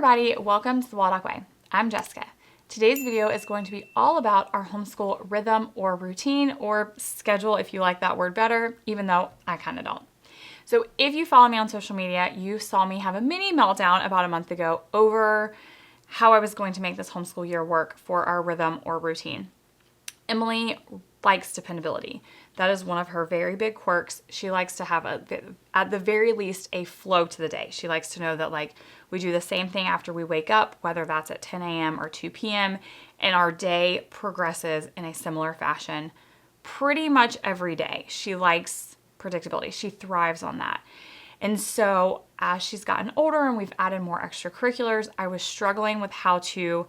everybody, welcome to the 𝐂𝐸 Way. I'm Jessica. Today's video is going to be all about our homeschool rhythm or routine or schedule if you like that word better, even though I kind of don't. So if you follow me on social media, you saw me have a mini meltdown about a month ago over how I was going to make this homeschool year work for our rhythm or routine. Emily likes dependability. That is one of her very big quirks. She likes to have at the very least a flow to the day. She likes to know that we do the same thing after we wake up, whether that's at 10 a.m. or 2 p.m. and our day progresses in a similar fashion pretty much every day. She likes predictability. She thrives on that. And so as she's gotten older and we've added more extracurriculars, I was struggling with how to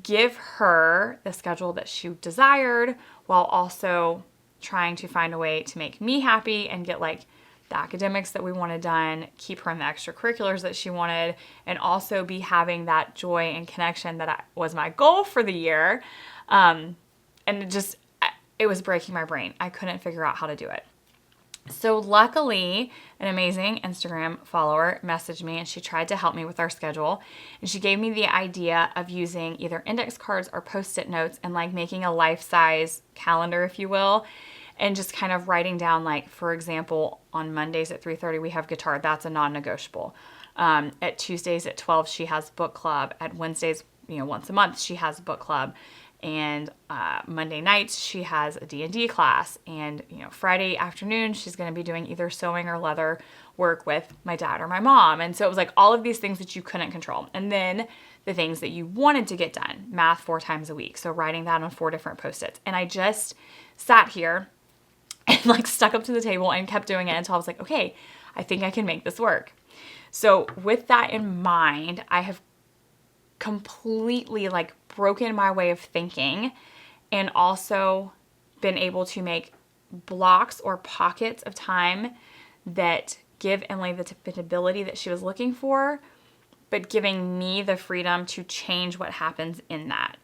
give her the schedule that she desired while also trying to find a way to make me happy and get the academics that we wanted done, keep her in the extracurriculars that she wanted, and also be having that joy and connection that was my goal for the year. And it was breaking my brain. I couldn't figure out how to do it. So luckily, an amazing Instagram follower messaged me and she tried to help me with our schedule. And she gave me the idea of using either index cards or Post-it notes and making a life-size calendar, if you will, and just kind of writing down, for example, on Mondays at 3:30 we have guitar. That's a non-negotiable. At Tuesdays at 12 she has book club. At Wednesdays, once a month she has book club. And Monday nights she has a D&D class, and Friday afternoon she's going to be doing either sewing or leather work with my dad or my mom. And so it was all of these things that you couldn't control, and then the things that you wanted to get done. Math 4 times a week, so writing that on 4 different Post-its. And I just sat here and stuck up to the table and kept doing it until I was like, okay, I think I can make this work. So with that in mind, I have completely broken my way of thinking and also been able to make blocks or pockets of time that give Emily the dependability that she was looking for, but giving me the freedom to change what happens in that.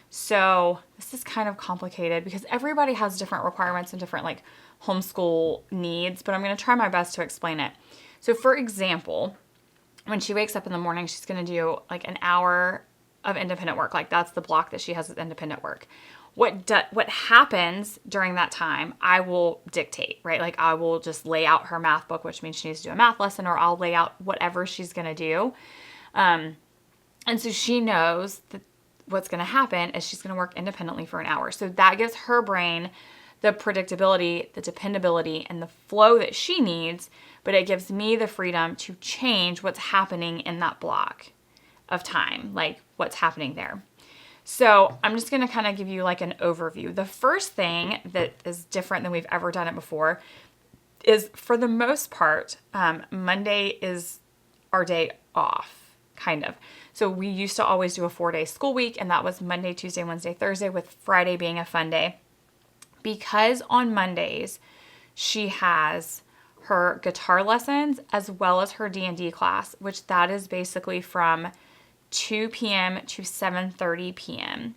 So this is kind of complicated because everybody has different requirements and different homeschool needs, but I'm going to try my best to explain it. So for example, when she wakes up in the morning, she's going to do an hour of independent work. That's the block that she has with independent work. What happens during that time, I will dictate, right? I will just lay out her math book, which means she needs to do a math lesson, or I'll lay out whatever she's going to do. And so she knows that what's going to happen is she's going to work independently for an hour. So that gives her brain the predictability, the dependability, and the flow that she needs, but it gives me the freedom to change what's happening in that block of time, what's happening there. So I'm just going to kind of give you an overview. The first thing that is different than we've ever done it before is, for the most part, Monday is our day off, kind of. So we used to always do a 4-day school week, and that was Monday, Tuesday, Wednesday, Thursday, with Friday being a fun day. Because on Mondays she has her guitar lessons as well as her D&D class, which that is basically from 2 p.m. to 7:30 p.m.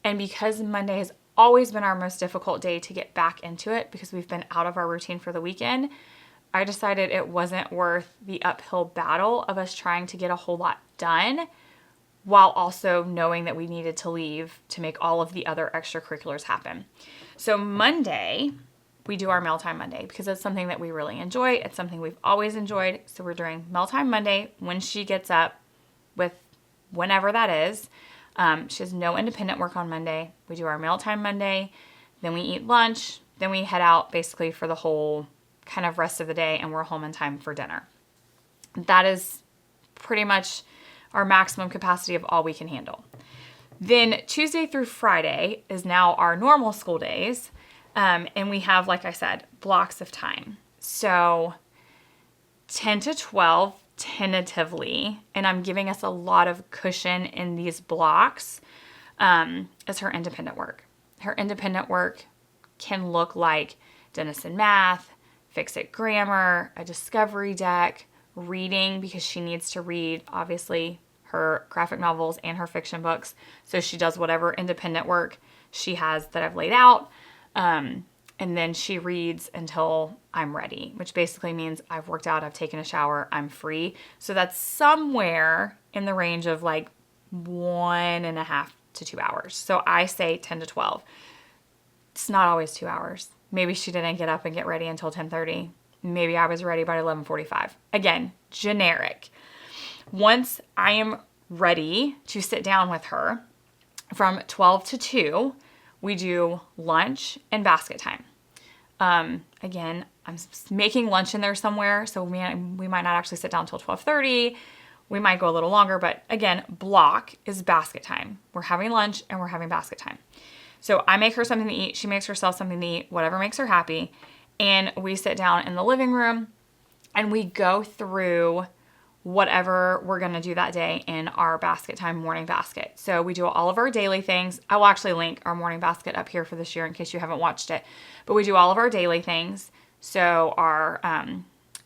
And because Monday has always been our most difficult day to get back into it because we've been out of our routine for the weekend, I decided it wasn't worth the uphill battle of us trying to get a whole lot done while also knowing that we needed to leave to make all of the other extracurriculars happen. So Monday, we do our Mealtime Monday because it's something that we really enjoy. It's something we've always enjoyed. So we're doing Mealtime Monday when she gets up, with whenever that is. She has no independent work on Monday. We do our Mealtime Monday, then we eat lunch, then we head out basically for the whole kind of rest of the day, and we're home in time for dinner. That is pretty much our maximum capacity of all we can handle. Then Tuesday through Friday is now our normal school days. And we have, like I said, blocks of time. So 10 to 12 tentatively, and I'm giving us a lot of cushion in these blocks, is her independent work. Her independent work can look like Denison Math, Fix-It Grammar, a discovery deck, reading, because she needs to read, obviously, her graphic novels and her fiction books. So she does whatever independent work she has that I've laid out. And then she reads until I'm ready, which basically means I've worked out, I've taken a shower, I'm free. So that's somewhere in the range of like 1.5 to 2 hours. So I say 10 to 12. It's not always 2 hours. Maybe she didn't get up and get ready until 10:30. Maybe I was ready by 11:45. Again, generic. Once I am ready to sit down with her, from 12 to 2, we do lunch and basket time. Again, I'm making lunch in there somewhere, so we might not actually sit down until 12:30. We might go a little longer, but again, block is basket time. We're having lunch and we're having basket time. So I make her something to eat. She makes herself something to eat, whatever makes her happy. And we sit down in the living room and we go through whatever we're going to do that day in our basket time morning basket. So we do all of our daily things. I will actually link our morning basket up here for this year in case you haven't watched it. But we do all of our daily things. So our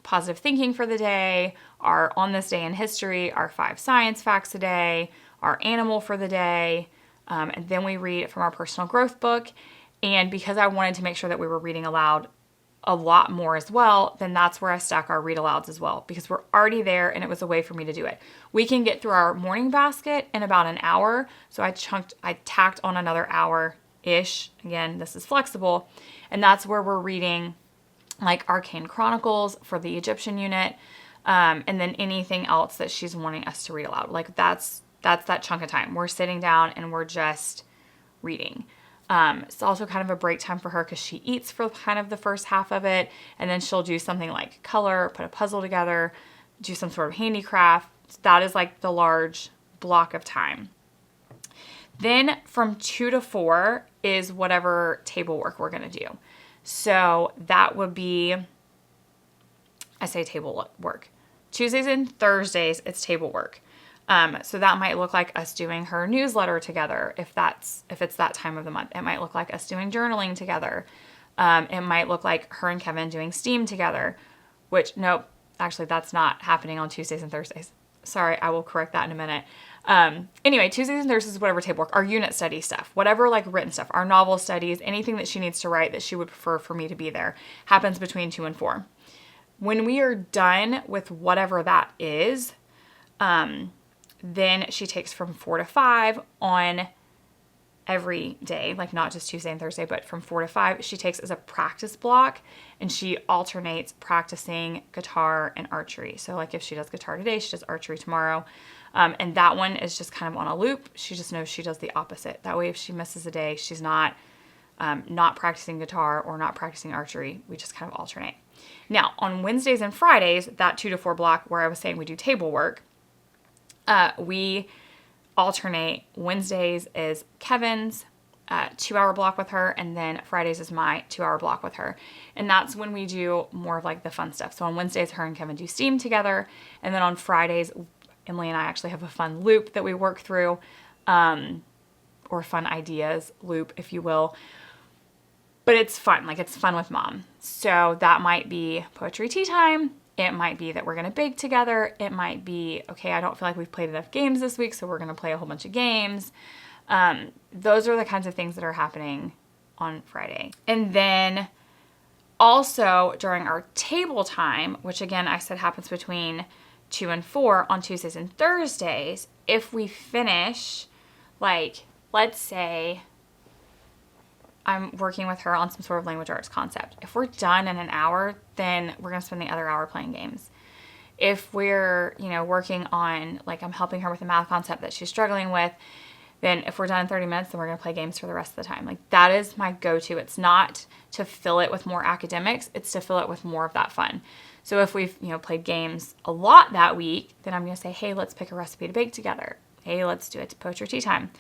positive thinking for the day, our on this day in history, our 5 science facts a day, our animal for the day, and then we read from our personal growth book. And because I wanted to make sure that we were reading aloud a lot more as well, then that's where I stack our read alouds as well, because we're already there and it was a way for me to do it. We can get through our morning basket in about an hour. So I tacked on another hour-ish. Again, this is flexible. And that's where we're reading like Arcane Chronicles for the Egyptian unit. And then anything else that she's wanting us to read aloud. Like that's that chunk of time. We're sitting down and we're just reading. It's also kind of a break time for her because she eats for kind of the first half of it. And then she'll do something like color, put a puzzle together, do some sort of handicraft. That is like the large block of time. Then from 2 to 4 is whatever table work we're going to do. So that would be, I say table work. Tuesdays and Thursdays, it's table work. So that might look like us doing her newsletter together if it's that time of the month. It might look like us doing journaling together. It might look like her and Kevin doing STEAM together, which, nope, actually that's not happening on Tuesdays and Thursdays. Sorry, I will correct that in a minute. Anyway, Tuesdays and Thursdays, whatever table work, our unit study stuff, whatever like written stuff, our novel studies, anything that she needs to write that she would prefer for me to be there happens between 2 and 4. When we are done with whatever that is, then she takes from 4 to 5 on every day, like not just Tuesday and Thursday, but from 4 to 5, she takes as a practice block and she alternates practicing guitar and archery. So like if she does guitar today, she does archery tomorrow. And that one is just kind of on a loop. She just knows she does the opposite. That way, if she misses a day, she's not practicing guitar or not practicing archery. We just kind of alternate. Now, on Wednesdays and Fridays, that 2 to 4 block where I was saying we do table work, we alternate. Wednesdays is Kevin's 2-hour block with her, and then Fridays is my 2-hour block with her. And that's when we do more of like the fun stuff. So on Wednesdays, her and Kevin do STEAM together, and then on Fridays, Emily and I actually have a fun loop that we work through, or fun ideas loop, if you will. But it's fun, like it's fun with mom. So that might be poetry tea time. It might be that we're going to bake together. It might be, okay, I don't feel like we've played enough games this week, so we're going to play a whole bunch of games. Those are the kinds of things that are happening on Friday. And then also during our table time, which again, I said happens between 2 and 4 on Tuesdays and Thursdays, if we finish, like, let's say I'm working with her on some sort of language arts concept. If we're done in an hour, then we're going to spend the other hour playing games. If we're, working on, like, I'm helping her with a math concept that she's struggling with, then if we're done in 30 minutes, then we're going to play games for the rest of the time. Like, that is my go-to. It's not to fill it with more academics. It's to fill it with more of that fun. So if we've, played games a lot that week, then I'm going to say, hey, let's pick a recipe to bake together. Hey, let's do it to poetry tea time.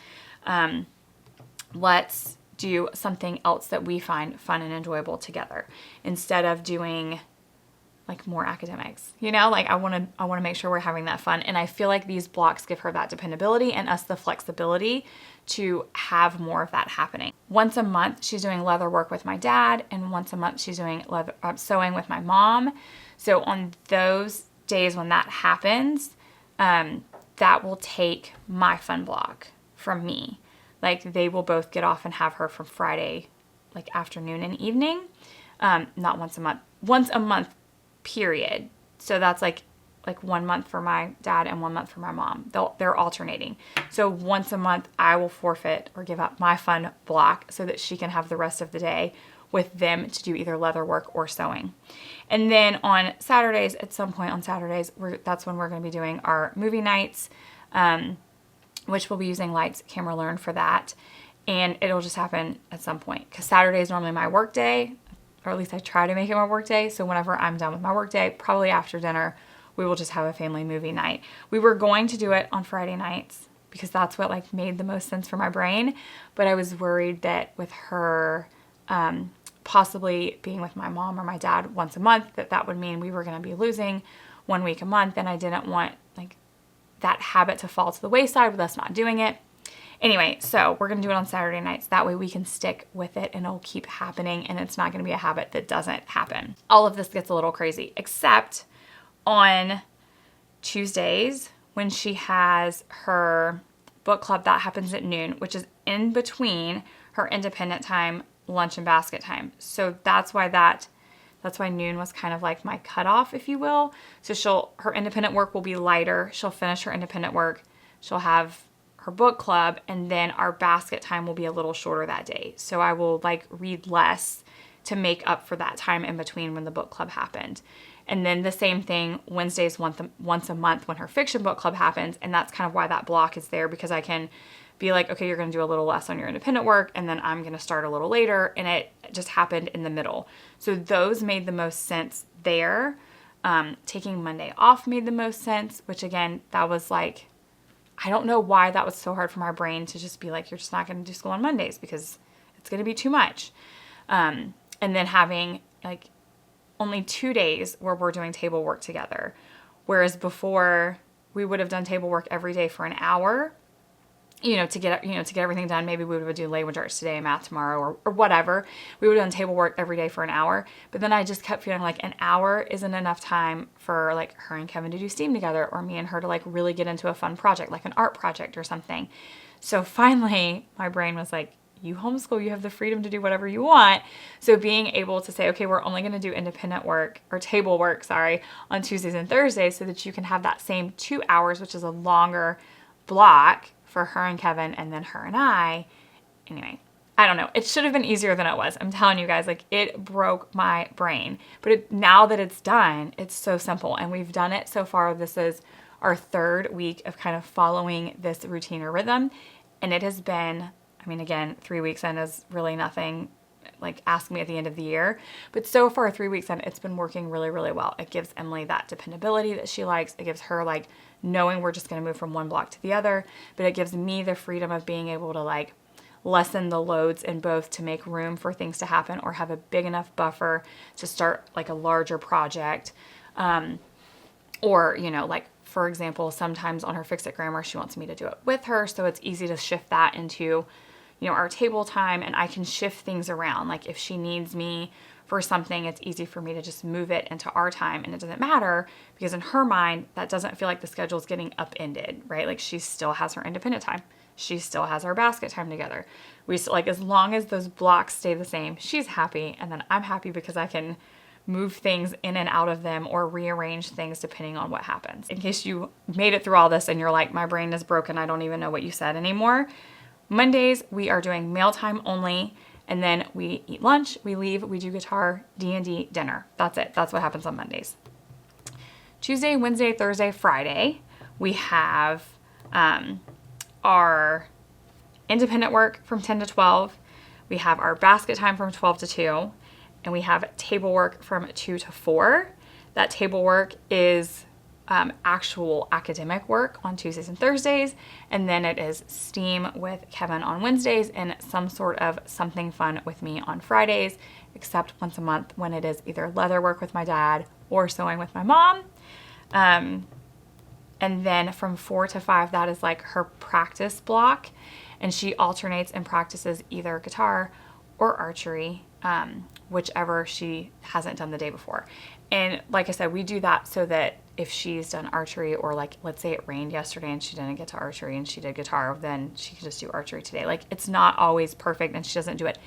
Let's do something else that we find fun and enjoyable together instead of doing like more academics. Like I want to make sure we're having that fun. And I feel like these blocks give her that dependability and us the flexibility to have more of that happening. Once a month, she's doing leather work with my dad, and once a month she's doing sewing with my mom. So on those days when that happens, that will take my fun block from me. Like they will both get off and have her from Friday like afternoon and evening. Not once a month, once a month period. So that's like 1 month for my dad and 1 month for my mom. They're alternating. So once a month I will forfeit or give up my fun block so that she can have the rest of the day with them to do either leather work or sewing. And then on Saturdays, at some point on Saturdays, that's when we're going to be doing our movie nights, which we'll be using Lights, Camera, Learn for that. And it'll just happen at some point because Saturday is normally my work day, or at least I try to make it my work day. So whenever I'm done with my work day, probably after dinner, we will just have a family movie night. We were going to do it on Friday nights because that's what like made the most sense for my brain. But I was worried that with her possibly being with my mom or my dad once a month, that would mean we were going to be losing 1 week a month. And I didn't want like that habit to fall to the wayside with us not doing it. Anyway, so we're going to do it on Saturday nights. That way we can stick with it and it'll keep happening and it's not going to be a habit that doesn't happen. All of this gets a little crazy, except on Tuesdays when she has her book club. That happens at noon, which is in between her independent time, lunch and basket time. So that's why noon was kind of like my cutoff, if you will. So her independent work will be lighter. She'll finish her independent work. She'll have her book club, and then our basket time will be a little shorter that day. So I will like read less to make up for that time in between when the book club happened. And then the same thing Wednesdays once a month when her fiction book club happens. And that's kind of why that block is there, because I can be like, okay, you're going to do a little less on your independent work, and then I'm going to start a little later, and it just happened in the middle. So those made the most sense there. Taking Monday off made the most sense, which again, that was like, I don't know why that was so hard for my brain to just be like, you're just not going to do school on Mondays because it's going to be too much. And then having like only 2 days where we're doing table work together. Whereas before we would have done table work every day for an hour, to get everything done. Maybe we would do language arts today, math tomorrow, or whatever. We would have done table work every day for an hour. But then I just kept feeling like an hour isn't enough time for like her and Kevin to do STEAM together, or me and her to like really get into a fun project, like an art project or something. So finally my brain was like, you homeschool, you have the freedom to do whatever you want. So being able to say, okay, we're only going to do independent work or table work, on Tuesdays and Thursdays so that you can have that same 2 hours, which is a longer block for her and Kevin and then her and I. Anyway, I don't know. It should have been easier than it was. I'm telling you guys, like it broke my brain. But now that it's done, it's so simple. And we've done it so far. This is our 3rd week of kind of following this routine or rhythm. And it has been, again, 3 weeks in is really nothing. Like ask me at the end of the year. But so far 3 weeks in, it's been working really, really well. It gives Emily that dependability that she likes. It gives her like knowing we're just going to move from one block to the other. But it gives me the freedom of being able to like lessen the loads in both to make room for things to happen or have a big enough buffer to start like a larger project. Or, like for example, sometimes on her Fix It Grammar, she wants me to do it with her. So it's easy to shift that into our table time, and I can shift things around. Like if she needs me for something, it's easy for me to just move it into our time, and it doesn't matter because in her mind, that doesn't feel like the schedule is getting upended, right? Like she still has her independent time. She still has our basket time together. We still, like, as long as those blocks stay the same, she's happy, and then I'm happy because I can move things in and out of them or rearrange things depending on what happens. In case you made it through all this and you're like, my brain is broken, I don't even know what you said anymore. Mondays, we are doing meal time only, and then we eat lunch, we leave, we do guitar, D&D, dinner. That's it. That's what happens on Mondays. Tuesday, Wednesday, Thursday, Friday, we have our independent work from 10 to 12. We have our basket time from 12 to 2, and we have table work from 2 to 4. That table work is actual academic work on Tuesdays and Thursdays, and then it is STEAM with Kevin on Wednesdays and some sort of something fun with me on Fridays, except once a month when it is either leather work with my dad or sewing with my mom. And then from 4 to 5, that is like her practice block, and she alternates and practices either guitar or archery, whichever she hasn't done the day before. And like I said, we do that so that if she's done archery, or like, let's say it rained yesterday and she didn't get to archery and she did guitar, then she can just do archery today. Like, it's not always perfect, and she doesn't do it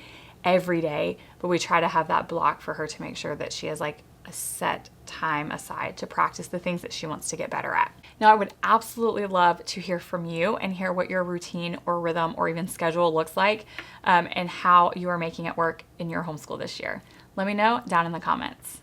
every day, but we try to have that block for her to make sure that she has like a set time aside to practice the things that she wants to get better at. Now, I would absolutely love to hear from you and hear what your routine or rhythm or even schedule looks like, and how you are making it work in your homeschool this year. Let me know down in the comments.